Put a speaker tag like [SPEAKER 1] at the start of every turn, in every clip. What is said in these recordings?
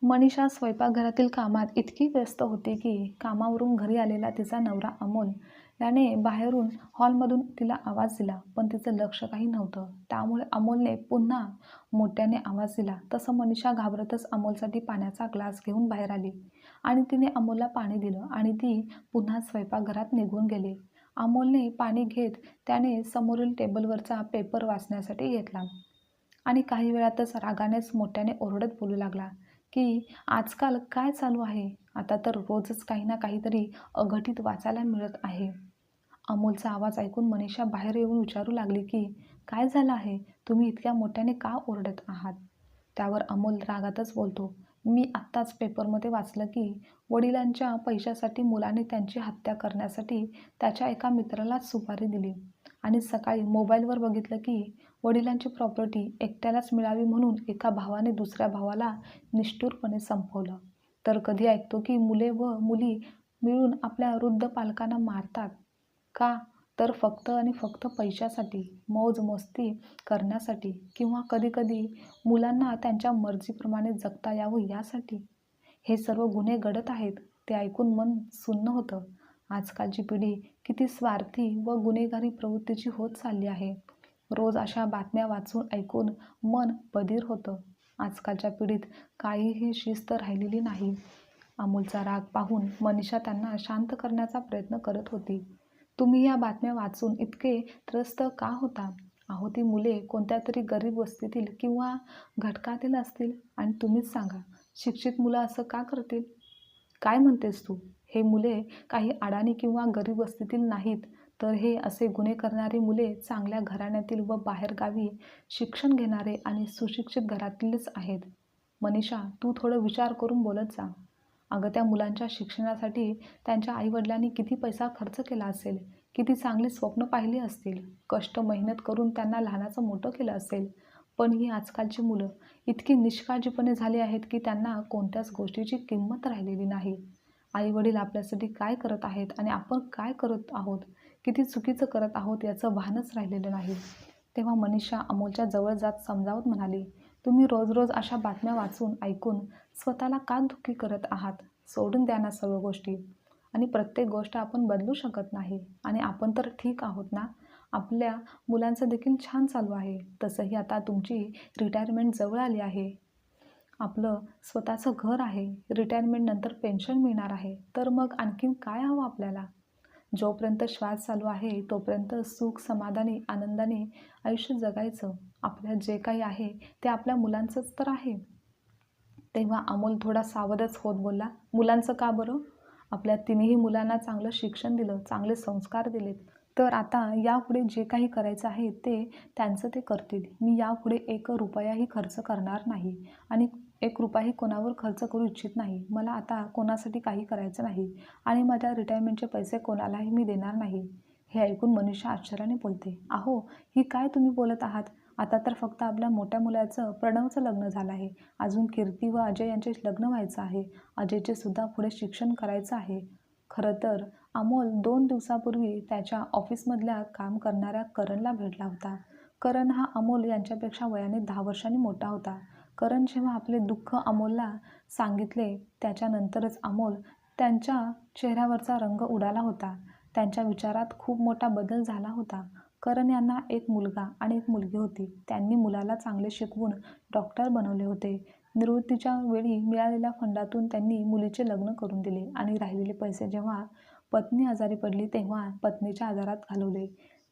[SPEAKER 1] मनीषा स्वयंपाकघरातील कामात इतकी व्यस्त होती की कामावरून घरी आलेला तिचा नवरा अमोल याने बाहेरून हॉलमधून तिला आवाज दिला, पण तिचं लक्ष काही नव्हतं. त्यामुळे अमोलने पुन्हा मोठ्याने आवाज दिला. तसं मनीषा घाबरतच अमोलसाठी पाण्याचा ग्लास घेऊन बाहेर आली आणि तिने अमोलला पाणी दिलं आणि ती पुन्हा स्वयंपाकघरात निघून गेली. अमोलने पाणी घेत त्याने समोरील टेबलवरचा पेपर वाचण्यासाठी घेतला आणि काही वेळातच रागानेच मोठ्याने ओरडत बोलू लागला की आजकाल काय चालू आहे? आता तर रोजच काही ना काहीतरी अघटित वाचायला मिळत आहे. अमोलचा आवाज ऐकून मनीषा बाहेर येऊन विचारू लागली की काय झालं आहे? तुम्ही इतक्या मोठ्याने का ओरडत आहात? त्यावर अमोल रागातच बोलतो, मी आत्ताच पेपरमध्ये वाचलं की वडिलांच्या पैशासाठी मुलाने त्यांची हत्या करण्यासाठी त्याच्या एका मित्राला सुपारी दिली आणि सकाळी मोबाईलवर बघितलं की वडिलांची प्रॉपर्टी एकट्यालाच मिळावी म्हणून एका भावाने दुसऱ्या भावाला निष्ठुरपणे संपवलं. तर कधी ऐकतो की मुले व मुली मिळून आपल्या वृद्ध पालकांना मारतात. का? तर फक्त आणि फक्त पैशासाठी, मौज-मस्ती करण्यासाठी किंवा कधी-कधी मुलांना त्यांच्या मर्जीप्रमाणे जगता यावं यासाठी. हे सर्व गुन्हे घडत आहेत. ते ऐकून मन सुन्न होतं. आजकालची पिढी किती स्वार्थी व गुन्हेगारी प्रवृत्तीची होत चालली आहे. रोज अशा बातम्या वाचून ऐकून मन बधीर होतं. आजकालच्या पिढीत काहीही शिस्त राहिलेली नाही. अमोलचा राग पाहून मनीषा त्यांना शांत करण्याचा प्रयत्न करत होती. तुम्ही या बातम्या वाचून इतके त्रस्त का होता? अहो, ती मुले कोणत्या तरी गरीब वस्तीतील किंवा घटकातील असतील आणि तुम्हीच सांगा, शिक्षित मुलं असं का करतील? काय म्हणतेस तू? हे मुले काही अडाणी किंवा गरीब वस्तीतील नाहीत, तर हे असे गुन्हे करणारी मुले चांगल्या घराण्यातील व बाहेरगावी शिक्षण घेणारे आणि सुशिक्षित घरातीलच आहेत. मनीषा, तू थोडं विचार करून बोलत जा. अगं, त्या मुलांच्या शिक्षणासाठी त्यांच्या आईवडिलांनी किती पैसा खर्च केला असेल, किती चांगली स्वप्न पाहिली असतील, कष्ट मेहनत करून त्यांना लहानाचं मोठं केलं असेल. पण ही आजकालची मुलं इतकी निष्काळजीपणे झाली आहेत की त्यांना कोणत्याच गोष्टीची किंमत राहिलेली नाही. आई-वडील आपल्यासाठी काय करत आहेत आणि आपण काय करत आहोत, किती चुकीचं करत आहोत याचं भानच राहिलेलं नाही. तेव्हा मनीषा अमोलच्या जवळ जात समजावत म्हणाली, तुम्ही रोज रोज अशा बातम्या वाचून ऐकून स्वतःला का दुःखी करत आहात? सोडून द्या ना सर्व गोष्टी. आणि प्रत्येक गोष्ट आपण बदलू शकत नाही आणि आपण तर ठीक आहोत ना. आपल्या मुलांचं देखील छान चालू आहे. तसंही आता तुमची रिटायरमेंट जवळ आली आहे. आपलं स्वतःचं घर आहे. रिटायरमेंटनंतर पेन्शन मिळणार आहे. तर मग आणखीन काय हवं आपल्याला? जोपर्यंत श्वास चालू आहे तोपर्यंत सुख, समाधानी, आनंदाने आयुष्य जगायचं. आपल्या जे काही आहे ते आपल्या मुलांचंच तर आहे. तेव्हा अमोल थोडा सावधच होत बोलला, मुलांचं का बरं? आपल्या तिन्ही मुलांना चांगलं शिक्षण दिलं, चांगले संस्कार दिलेत. तर आता यापुढे जे काही करायचं आहे ते त्यांचं ते करतील. मी यापुढे एक रुपयाही खर्च करणार नाही आणि एक रुपयाही कोणावर खर्च करू इच्छित नाही. मला आता कोणासाठी काही करायचं नाही आणि माझ्या रिटायरमेंटचे पैसे कोणालाही मी देणार नाही. हे ऐकून मनीषा आश्चर्याने बोलते, अहो, ही काय तुम्ही बोलत आहात? आता तर फक्त आपल्या मोठ्या मुलाचं प्रणवचं लग्न झालं आहे. अजून कीर्ती व अजय यांचे लग्न व्हायचं आहे. अजयचे सुद्धा पुढे शिक्षण करायचं आहे. खरं तर अमोल 2 दिवसापूर्वी त्याच्या ऑफिसमधल्या काम करणाऱ्या करणला भेटला होता. करण हा अमोल यांच्यापेक्षा वयाने 10 वर्षांनी मोठा होता. करण जेव्हा आपले दुःख अमोलला सांगितले त्याच्यानंतरच अमोल त्यांच्या चेहऱ्यावरचा रंग उडाला होता. त्यांच्या विचारात खूप मोठा बदल झाला होता. करण यांना एक मुलगा आणि एक मुलगी होती. त्यांनी मुलाला चांगले शिकवून डॉक्टर बनवले होते. निवृत्तीच्या वेळी मिळालेल्या फंडातून त्यांनी मुलीचे लग्न करून दिले आणि राहिलेले पैसे जेव्हा पत्नी आजारी पडली तेव्हा पत्नीच्या आजारात घालवले.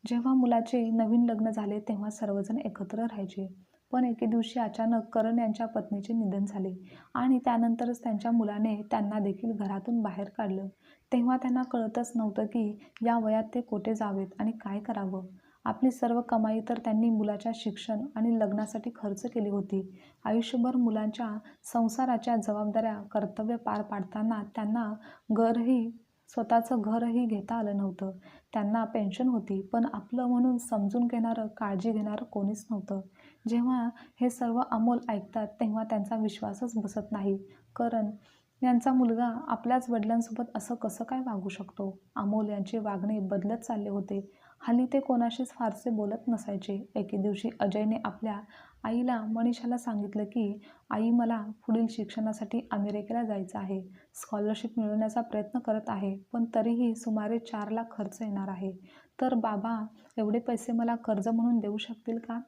[SPEAKER 1] जेव्हा मुलाचे नवीन लग्न झाले तेव्हा सर्वजण एकत्र राहायचे. पण एके दिवशी अचानक करण यांच्या पत्नीचे निधन झाले आणि त्यानंतरच त्यांच्या मुलाने त्यांना देखील घरातून बाहेर काढलं. तेव्हा त्यांना कळतच नव्हतं की या वयात ते कोठे जावेत आणि काय करावं. आपली सर्व कमाई तर त्यांनी मुलाच्या शिक्षण आणि लग्नासाठी खर्च केली होती. आयुष्यभर मुलांच्या संसाराच्या जबाबदाऱ्या, कर्तव्य पार पाडताना त्यांना स्वतःचं घरही घेता आलं नव्हतं. त्यांना पेन्शन होती, पण आपलं म्हणून समजून घेणारं, काळजी घेणारं कोणीच नव्हतं. जेव्हा हे सर्व अमोल ऐकतात तेव्हा त्यांचा विश्वासच बसत नाही. करण यांचा मुलगा आपल्याच वडिलांसोबत असं कसं काय वागू शकतो? अमोल यांचे वागणे बदलत चालले होते. हल्ली ते कोणाशीच फारसे बोलत नसायचे. एके दिवशी अजयने आपल्या आईला मनीषाला सांगितलं की आई मला पुढील शिक्षणासाठी अमेरिकेला जायचं आहे. स्कॉलरशिप मिळवण्याचा प्रयत्न करत आहे, पण तरीही सुमारे 4 लाख खर्च येणार आहे. तर बाबा एवढे पैसे मला कर्ज म्हणून देऊ शकतील का?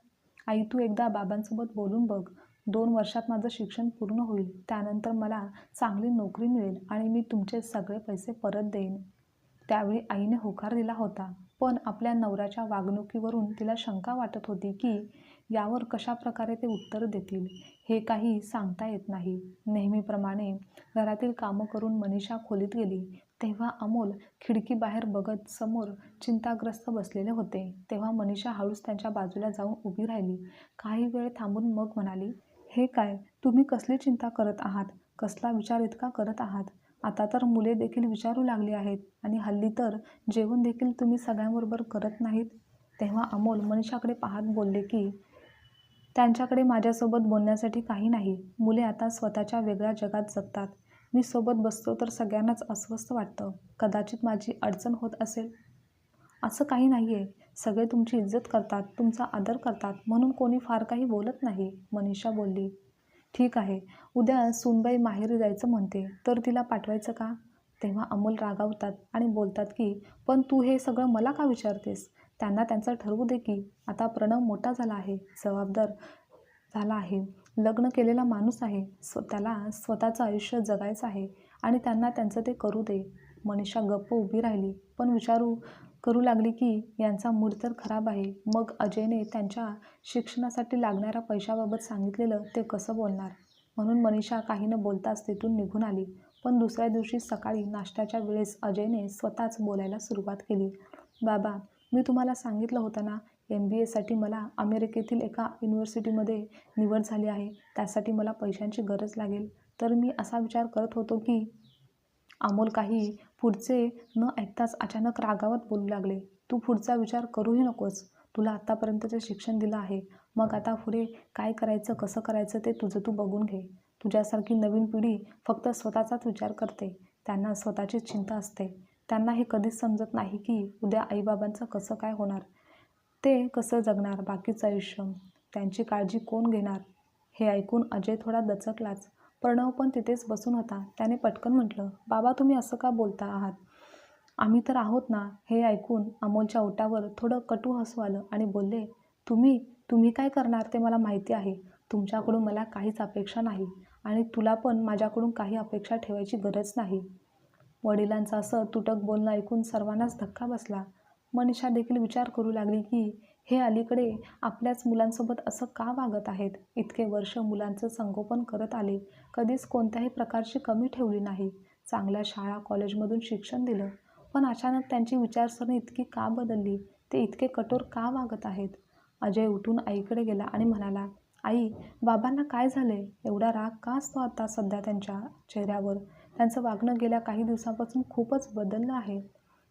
[SPEAKER 1] आई तू एकदा बाबांसोबत बोलून बघ. 2 वर्षात माझं शिक्षण पूर्ण होईल. त्यानंतर मला चांगली नोकरी मिळेल आणि मी तुमचे सगळे पैसे परत देईन. त्यावेळी आईने होकार दिला होता. पण आपल्या नवऱ्याच्या वागणुकीवरून तिला शंका वाटत होती की यावर कशाप्रकारे ते उत्तर देतील हे काही सांगता येत नाही. नेहमीप्रमाणे घरातील कामं करून मनीषा खोलीत गेली तेव्हा अमोल खिडकीबाहेर बघत समोर चिंताग्रस्त बसलेले होते. तेव्हा मनीषा हळूच त्यांच्या बाजूला जाऊन उभी राहिली. काही वेळ थांबून मग म्हणाली, हे काय, तुम्ही कसली चिंता करत आहात? कसला विचार इतका करत आहात? आता तर मुले देखील विचारू लागली आहेत आणि हल्ली तर जेवण देखील तुम्ही सगळ्यांबरोबर करत नाहीत. तेव्हा अमोल मनीषाकडे पाहत बोलले की त्यांच्याकडे माझ्यासोबत बोलण्यासाठी काही नाही. मुले आता स्वतःच्या वेगळ्या जगात जगतात. मी सोबत बसतो तर सगळ्यांनाच अस्वस्थ वाटतं. कदाचित माझी अडचण होत असेल. असं काही नाही आहे. सगळे तुमची इज्जत करतात, तुमचा आदर करतात, म्हणून कोणी फार काही बोलत नाही, मनीषा बोलली. ठीक आहे, उद्या सूनबाई माहेरी जायचं म्हणते, तर तिला पाठवायचं का? तेव्हा अमोल रागावतात आणि बोलतात की पण तू हे सगळं मला का विचारतेस? त्यांना त्यांचं ठरवू दे की. आता प्रणव मोठा झाला आहे, जबाबदार झाला आहे, लग्न केलेला माणूस आहे. त्याला स्वतःचं आयुष्य जगायचं आहे आणि त्यांना त्यांचं ते करू दे. मनीषा गप्प उभी राहिली, पण करू लागली की यांचा मूड तर खराब आहे. मग अजयने त्यांच्या शिक्षणासाठी लागणाऱ्या पैशाबाबत सांगितलेलं ते कसं बोलणार? म्हणून मनीषा काही न बोलताच तिथून निघून आली. पण दुसऱ्या दिवशी सकाळी नाश्त्याच्या वेळेस अजयने स्वतःच बोलायला सुरुवात केली. बाबा, मी तुम्हाला सांगितलं होतं ना, MBAसाठी मला अमेरिकेतील एका युनिव्हर्सिटीमध्ये निवड झाली आहे. त्यासाठी मला पैशांची गरज लागेल. तर मी असा विचार करत होतो की अमोल काही पुढचे न ऐकताच अचानक रागावत बोलू लागले. तू पुढचा विचार करूही नकोस. तुला आत्तापर्यंतचे शिक्षण दिलं आहे. मग आता पुढे काय करायचं, कसं करायचं ते तुझं तू बघून घे. तुझ्यासारखी नवीन पिढी फक्त स्वतःचाच विचार करते. त्यांना स्वतःचीच चिंता असते. त्यांना हे कधीच समजत नाही की उद्या आईबाबांचं कसं काय होणार? ते कसं जगणार बाकीचं आयुष्य? त्यांची काळजी कोण घेणार? हे ऐकून अजय थोडा दचकलाच. प्रणव पण तिथेच बसून होता. त्याने पटकन म्हटलं, बाबा तुम्ही असं का बोलता आहात? आम्ही तर आहोत ना. हे ऐकून अमोलच्या ओठावर थोडं कटू हसू आलं आणि बोलले, तुम्ही तुम्ही काय करणार ते मला माहिती आहे. तुमच्याकडून मला काहीच अपेक्षा नाही आणि तुला पण माझ्याकडून काही अपेक्षा ठेवायची गरज नाही. वडिलांचं असं तुटक बोलणं ऐकून सर्वांनाच धक्का बसला. मनीषा देखील विचार करू लागली की हे अलीकडे आपल्याच मुलांसोबत असं का वागत आहेत? इतके वर्ष मुलांचं संगोपन करत आले, कधीच कोणत्याही प्रकारची कमी ठेवली नाही. चांगल्या शाळा कॉलेजमधून शिक्षण दिलं, पण अचानक त्यांची विचारसरणी इतकी का बदलली? ते इतके कठोर का वागत आहेत? अजय उठून आईकडे गेला आणि म्हणाला, आई, बाबांना काय झालंय? एवढा राग का असतो आता सध्या त्यांच्या चेहऱ्यावर? त्यांचं वागणं गेल्या काही दिवसांपासून खूपच बदललं आहे.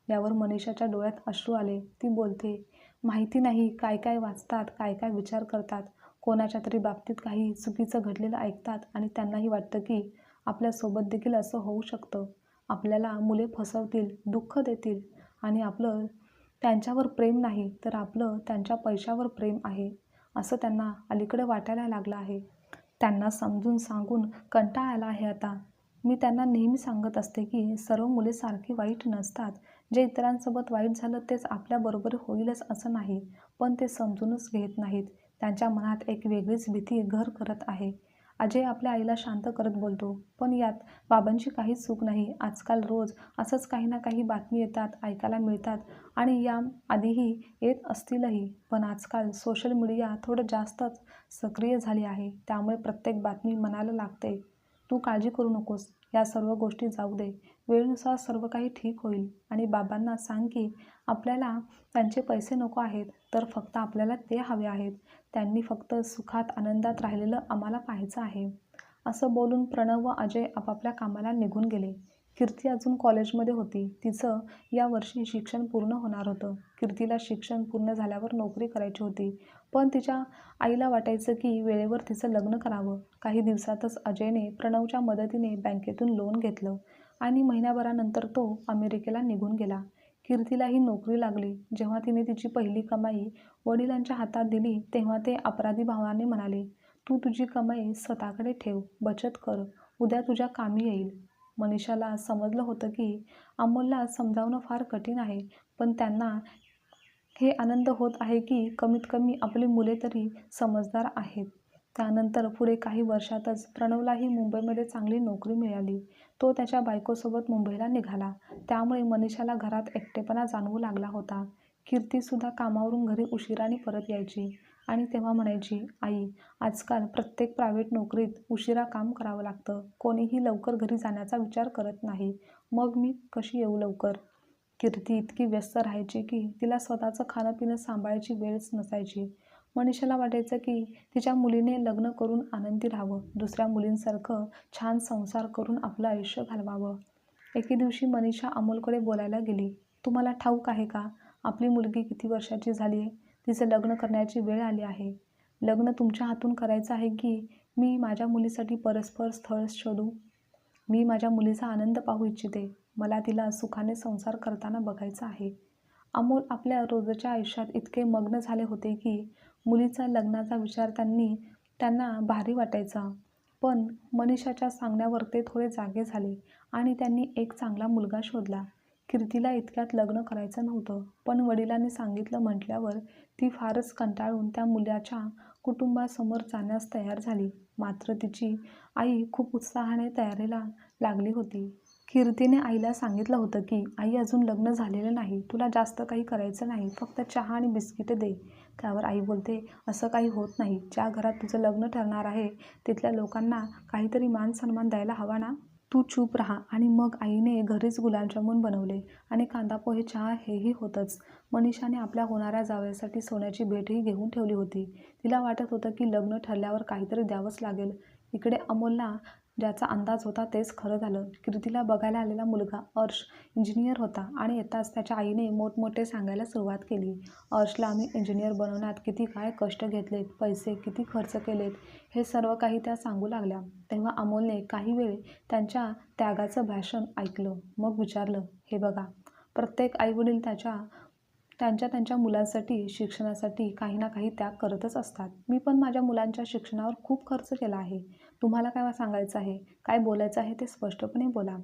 [SPEAKER 1] यावर मनीषाच्या डोळ्यात अश्रू आले. ती बोलते, माहिती नाही काय काय वाचतात, काय काय विचार करतात. कोणाच्या तरी बाबतीत काही चुकीचं घडलेलं ऐकतात आणि त्यांनाही वाटतं की आपल्यासोबत देखील असं होऊ शकतं. आपल्याला मुले फसवतील, दुःख देतील आणि आपलं त्यांच्यावर प्रेम नाही तर आपलं त्यांच्या पैशावर प्रेम आहे, असं त्यांना अलीकडे वाटायला लागलं आहे. त्यांना समजून सांगून कंटाळा आला आहे आता. मी त्यांना नेहमी सांगत असते की सर्व मुले सारखी वाईट नसतात. जे इतरांसोबत वाईट झालं तेच आपल्याबरोबर होईलच असं नाही. पण ते समजूनच घेत नाहीत. त्यांच्या मनात एक वेगळीच भीती घर करत आहे. अजय आपल्या आईला शांत करत बोलतो, पण यात बाबांची काहीच चूक नाही. आजकाल रोज असंच काही ना काही बातमी येतात, ऐकायला मिळतात आणि या आधीही येत असतीलही. पण आजकाल सोशल मीडिया थोडं जास्तच सक्रिय झाली आहे. त्यामुळे प्रत्येक बातमी मनाला लागते. तू काळजी करू नकोस. या सर्व गोष्टी जाऊ दे. वेळेनुसार सर्व काही ठीक होईल. आणि बाबांना सांग की आपल्याला त्यांचे पैसे नको आहेत, तर फक्त आपल्याला ते हवे आहेत. त्यांनी फक्त सुखात आनंदात राहिलेलं आम्हाला पाहायचं आहे. असं बोलून प्रणव व अजय आपापल्या कामाला निघून गेले. कीर्ती अजून कॉलेजमध्ये होती. तिचं या वर्षी शिक्षण पूर्ण होणार होतं. कीर्तीला शिक्षण पूर्ण झाल्यावर नोकरी करायची होती. पण तिच्या आईला वाटायचं की वेळेवर तिचं लग्न करावं. काही दिवसातच अजयने प्रणवच्या मदतीने बँकेतून लोन घेतलं आणि महिन्याभरानंतर तो अमेरिकेला निघून गेला. कीर्तीलाही नोकरी लागली. जेव्हा तिने तिची पहिली कमाई वडिलांच्या हातात दिली तेव्हा ते अपराधी भावाने म्हणाले, "तू तुझी कमाई स्वतःकडे ठेव, बचत कर, उद्या तुझ्या कामी येईल." मनीषाला समजलं होतं की अमोलला समजावणं फार कठीण आहे, पण त्यांना हे आनंद होत आहे की कमीत कमी आपली मुले तरी समजदार आहेत. त्यानंतर पुढे काही वर्षातच प्रणवलाही मुंबईमध्ये चांगली नोकरी मिळाली. तो त्याच्या बायकोसोबत मुंबईला निघाला. त्यामुळे मनीषाला घरात एकटेपणा जाणवू लागला होता. कीर्तीसुद्धा कामावरून घरी उशिराने परत यायची आणि तेव्हा म्हणायची, "आई, आजकाल प्रत्येक प्रायव्हेट नोकरीत उशिरा काम करावं लागतं. कोणीही लवकर घरी जाण्याचा विचार करत नाही. मग मी कशी येऊ लवकर?" कीर्ती इतकी व्यस्त राहायची की तिला स्वतःचं खाणं-पिणं सांभाळायची वेळच नसायची. मनीषाला वाटायचं की तिच्या मुलीने लग्न करून आनंदी राहावं, दुसऱ्या मुलींसारखं छान संसार करून आपलं आयुष्य घालवावं. एके दिवशी मनीषा अमोलकडे बोलायला गेली. "तुम्हाला ठाऊक आहे का, आपली मुलगी किती वर्षाची झाली आहे? तिचं लग्न करण्याची वेळ आली आहे. लग्न तुमच्या हातून करायचं आहे की मी माझ्या मुलीसाठी परस्पर स्थळ शोधू? मी माझ्या मुलीचा आनंद पाहू इच्छिते. मला तिला सुखाने संसार करताना बघायचं आहे." अमोल आपल्या रोजच्या आयुष्यात इतके मग्न झाले होते की मुलीचा लग्नाचा विचार त्यांना भारी वाटायचा. पण मनीषाच्या सांगण्यावर ते थोडे जागे झाले आणि त्यांनी एक चांगला मुलगा शोधला. कीर्तीला इतक्यात लग्न करायचं नव्हतं, पण वडिलांनी सांगितलं म्हटल्यावर ती फारच कंटाळून त्या मुलाच्या कुटुंबासमोर जाण्यास तयार झाली. मात्र तिची आई खूप उत्साहाने तयारीला लागली होती. कीर्तीने आईला सांगितलं होतं की आई, अजून लग्न झालेलं नाही, तुला जास्त काही करायचं नाही, फक्त चहा आणि बिस्किटं दे. त्यावर आई बोलते, "असं काही होत नाही. ज्या घरात तुझं लग्न ठरणार आहे तिथल्या लोकांना काहीतरी मान सन्मान द्यायला हवा ना. तू चूप राहा." आणि मग आईने घरीच गुलाबजामुन बनवले आणि कांदा पोहे, चहा हेही होतंच. मनीषाने आपल्या होणाऱ्या जावयासाठी सोन्याची भेटही घेऊन ठेवली होती. तिला वाटत होतं की लग्न ठरल्यावर काहीतरी द्यावंच लागेल. इकडे अमोलला ज्याचा अंदाज होता तेच खरं झालं. कीर्तीला बघायला आलेला मुलगा अर्श इंजिनियर होता आणि येताच त्याच्या आईने मोठमोठे सांगायला सुरुवात केली. "अर्शला आम्ही इंजिनियर बनवण्यात किती काय कष्ट घेतलेत, पैसे किती खर्च केलेत, हे सर्व काही त्या सांगू लागल्या." तेव्हा अमोलने काही वेळ त्यांच्या त्यागाचं भाषण ऐकलं. मग विचारलं, "हे बघा, प्रत्येक आईवडील त्यांच्या मुलांसाठी, शिक्षणासाठी काही ना काही त्याग करतच असतात. मी पण माझ्या मुलांच्या शिक्षणावर खूप खर्च केला आहे. तुम्हाला काय सांगायचं आहे, काय बोलायचं आहे ते स्पष्टपणे बोला."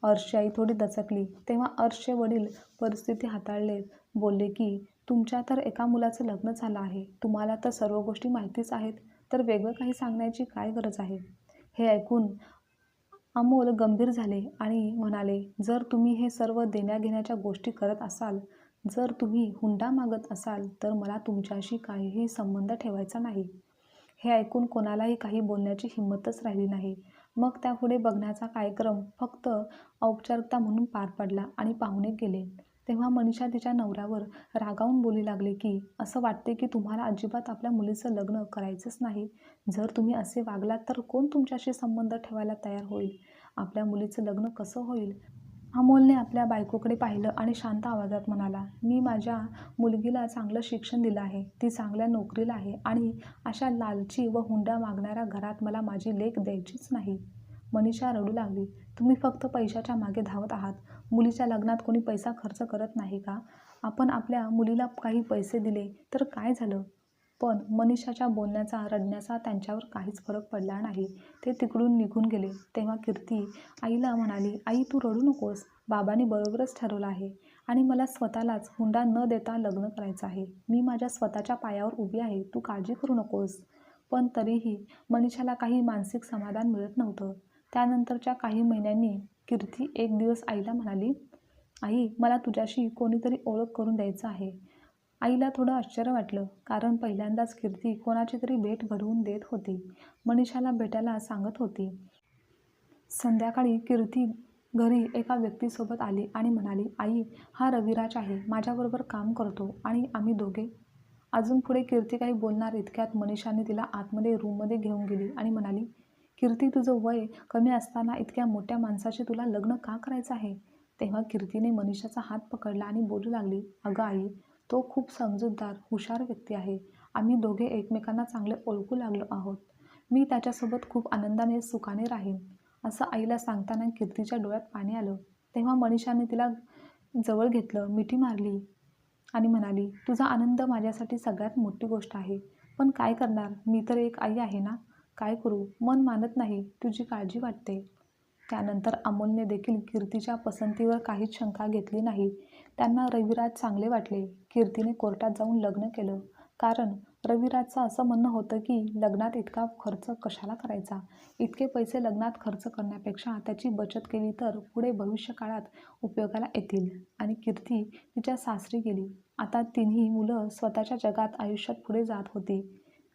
[SPEAKER 1] अर्शची आई थोडी दचकली. तेव्हा अर्शचे वडील परिस्थिती हाताळले बोलले की तुमच्या तर एका मुलाचं लग्न झालं आहे. तुम्हाला तर सर्व गोष्टी माहितीच आहेत. तर वेगळं काही सांगण्याची काय गरज आहे? हे ऐकून अमोल गंभीर झाले आणि म्हणाले, "जर तुम्ही हे सर्व देण्याघेण्याच्या गोष्टी करत असाल, जर तुम्ही हुंडा मागत असाल, तर मला तुमच्याशी काहीही संबंध ठेवायचा नाही." हे ऐकून कोणालाही काही बोलण्याची हिंमतच राहिली नाही. मग त्यापुढे बघण्याचा कार्यक्रम फक्त औपचारिकता म्हणून पार पडला आणि पाहुणे गेले. तेव्हा मनीषा तिच्या नवऱ्यावर रागावून बोलू लागली की "असं वाटते की तुम्हाला अजिबात आपल्या मुलीचं लग्न करायचंच नाही. जर तुम्ही असे वागलात तर कोण तुमच्याशी संबंध ठेवायला तयार होईल? आपल्या मुलीचं लग्न कसं होईल?" अमोलने आपल्या बायकोकडे पाहिलं आणि शांत आवाजात म्हणाला, "मी माझ्या मुलगीला चांगलं शिक्षण दिलं आहे. ती चांगल्या नोकरीला आहे आणि अशा लालची व हुंडा मागणाऱ्या घरात मला माझी लेक द्यायचीच नाही." मनीषा रडू लागली. "तुम्ही फक्त पैशाच्या मागे धावत आहात. मुलीच्या लग्नात कोणी पैसा खर्च करत नाही का? आपण आपल्या मुलीला काही पैसे दिले तर काय झालं?" पण मनीषाच्या बोलण्याचा, रडण्याचा त्यांच्यावर काहीच फरक पडला नाही. ते तिकडून निघून गेले. तेव्हा कीर्ती आईला म्हणाली, "आई, तू रडू नकोस. बाबांनी बरोबरच ठरवलं आहे आणि मला स्वतःलाच हुंडा न देता लग्न करायचं आहे. मी माझ्या स्वतःच्या पायावर उभी आहे. तू काळजी करू नकोस." पण तरीही मनीषाला काही मानसिक समाधान मिळत नव्हतं. त्यानंतरच्या काही महिन्यांनी कीर्ती एक दिवस आईला म्हणाली, "आई, मला तुझ्याशी कोणीतरी ओळख करून द्यायचं आहे." आईला थोडं आश्चर्य वाटलं, कारण पहिल्यांदाच कीर्ती कोणाची तरी भेट घडवून देत होती. मनीषाला भेटायला सांगत होती. संध्याकाळी कीर्ती घरी एका व्यक्तीसोबत आली आणि म्हणाली, "आई, हा रविराज आहे. माझ्याबरोबर काम करतो आणि आम्ही दोघे." अजून पुढे कीर्ती काही बोलणार इतक्यात मनीषाने तिला आतमध्ये रूममध्ये घेऊन गेली आणि म्हणाली, "कीर्ती, तुझं वय कमी असताना इतक्या मोठ्या माणसाशी तुला लग्न का करायचं आहे?" तेव्हा कीर्तीने मनीषाचा हात पकडला आणि बोलू लागली, "अगं आई, तो खूप समजूतदार, हुशार व्यक्ती आहे. आम्ही दोघे एकमेकांना चांगले ओळखू लागलो आहोत. मी त्याच्यासोबत खूप आनंदाने, सुखाने राहीन." असं आईला सांगताना कीर्तीच्या डोळ्यात पाणी आलं. तेव्हा मनीषाने तिला जवळ घेतलं, मिठी मारली आणि म्हणाली, "तुझा आनंद माझ्यासाठी सगळ्यात मोठी गोष्ट आहे. पण काय करणार? मी तर एक आई आहे ना. काय करू? मन मानत नाही. तुझी काळजी वाटते." त्यानंतर अमोलने देखील कीर्तीच्या पसंतीवर काहीच शंका घेतली नाही. त्यांना रविराज चांगले वाटले. कीर्तीने कोर्टात जाऊन लग्न केलं. कारण रविराजचं असं म्हणणं होतं की लग्नात इतका खर्च कशाला करायचा? इतके पैसे लग्नात खर्च करण्यापेक्षा त्याची बचत केली तर पुढे भविष्यकाळात उपयोगाला येतील. आणि कीर्ती तिच्या सासरी गेली. आता तिन्ही मुलं स्वतःच्या जगात आयुष्यात पुढे जात होती.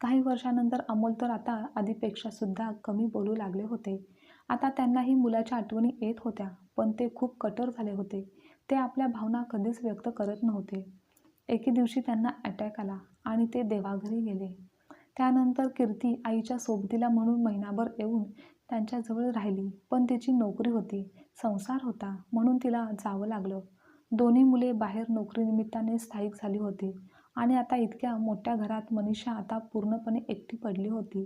[SPEAKER 1] काही वर्षानंतर अमोल तर आता आधीपेक्षा सुद्धा कमी बोलू लागले होते. आता त्यांनाही मुलाच्या आठवणी येत होत्या, पण ते खूप कठोर झाले होते. ते आपल्या भावना कधीच व्यक्त करत नव्हते. एके दिवशी त्यांना अटॅक आला आणि ते देवाघरी गेले. त्यानंतर कीर्ती आईच्या सोबतीला म्हणून महिनाभर येऊन त्यांच्याजवळ राहिली. पण तिची नोकरी होती, संसार होता, म्हणून तिला जावं लागलं. दोन्ही मुले बाहेर नोकरीनिमित्ताने स्थायिक झाली होती आणि आता इतक्या मोठ्या घरात मनीषा आता पूर्णपणे एकटी पडली होती.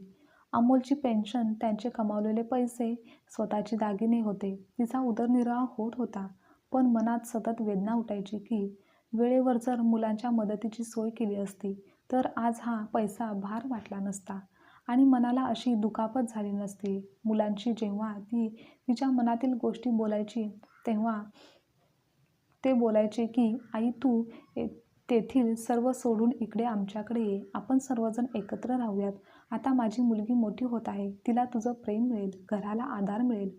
[SPEAKER 1] अमोलची पेन्शन, त्यांचे कमावलेले पैसे, स्वतःचे दागिने होते. तिचा उदरनिर्वाह होत होता. पण मनात सतत वेदना उठायची की वेळेवर जर मुलांच्या मदतीची सोय केली असती तर आज हा पैसा भार वाटला नसता आणि मनाला अशी दुखापत झाली नसती. मुलांची जेव्हा ती तिच्या मनातील गोष्टी बोलायची तेव्हा ते बोलायचे की आई तू तेथील सर्व सोडून इकडे आमच्याकडे ये. आपण सर्वजण एकत्र राहूयात. आता माझी मुलगी मोठी होत आहे. तिला तुझं प्रेम मिळेल, घराला आधार मिळेल.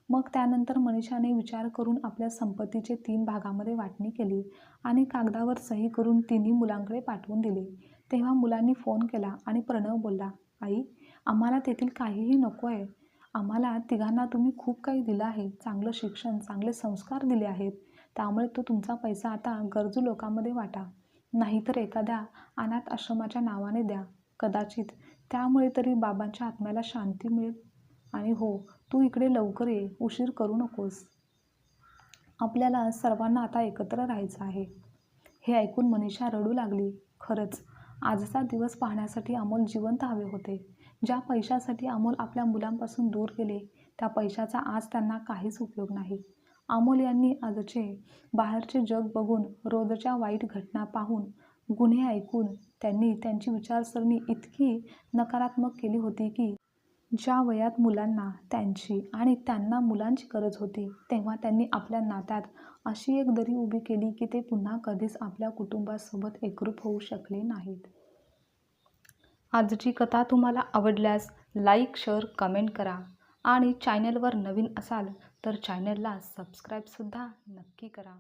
[SPEAKER 1] मग त्यानंतर मनीषाने विचार करून आपल्या संपत्तीचे 3 भागामध्ये वाटणी केली आणि कागदावर सही करून तिन्ही मुलांकडे पाठवून दिली. तेव्हा मुलांनी फोन केला आणि प्रणव बोलला, "आई, आम्हाला तेथील काहीही नको आहे. आम्हाला तिघांना तुम्ही खूप काही दिलं आहे. चांगलं शिक्षण, चांगले संस्कार दिले आहेत. त्यामुळे तो तुमचा पैसा आता गरजू लोकांमध्ये वाटा. नाहीतर एखाद्या अनाथ आश्रमाच्या नावाने द्या. कदाचित त्यामुळे तरी बाबांच्या आत्म्याला शांती मिळेल. आणि हो, तू इकडे लवकर ये. उशीर करू नकोस. आपल्याला सर्वांना आता एकत्र राहायचं आहे." हे ऐकून मनीषा रडू लागली. खरंच, आजचा दिवस पाहण्यासाठी अमोल जिवंत हवे होते. ज्या पैशासाठी अमोल आपल्या मुलांपासून दूर गेले, त्या पैशाचा आज त्यांना काहीच उपयोग नाही. अमोल यांनी आजचे बाहेरचे जग बघून, रोजच्या वाईट घटना पाहून, गुन्हे ऐकून त्यांनी त्यांची विचारसरणी इतकी नकारात्मक केली होती की ज्या वयात मुलांना त्यांची आणि त्यांना मुलांची गरज होती, तेव्हा त्यांनी आपल्या नात्यात अशी एक दरी उभी केली की ते पुन्हा कधीच आपल्या कुटुंबासोबत एकरूप होऊ शकले नाहीत. आजची कथा तुम्हाला आवडल्यास लाईक, शेअर, कमेंट करा आणि चॅनलवर नवीन असाल तर चॅनलला सबस्क्राईबसुद्धा नक्की करा.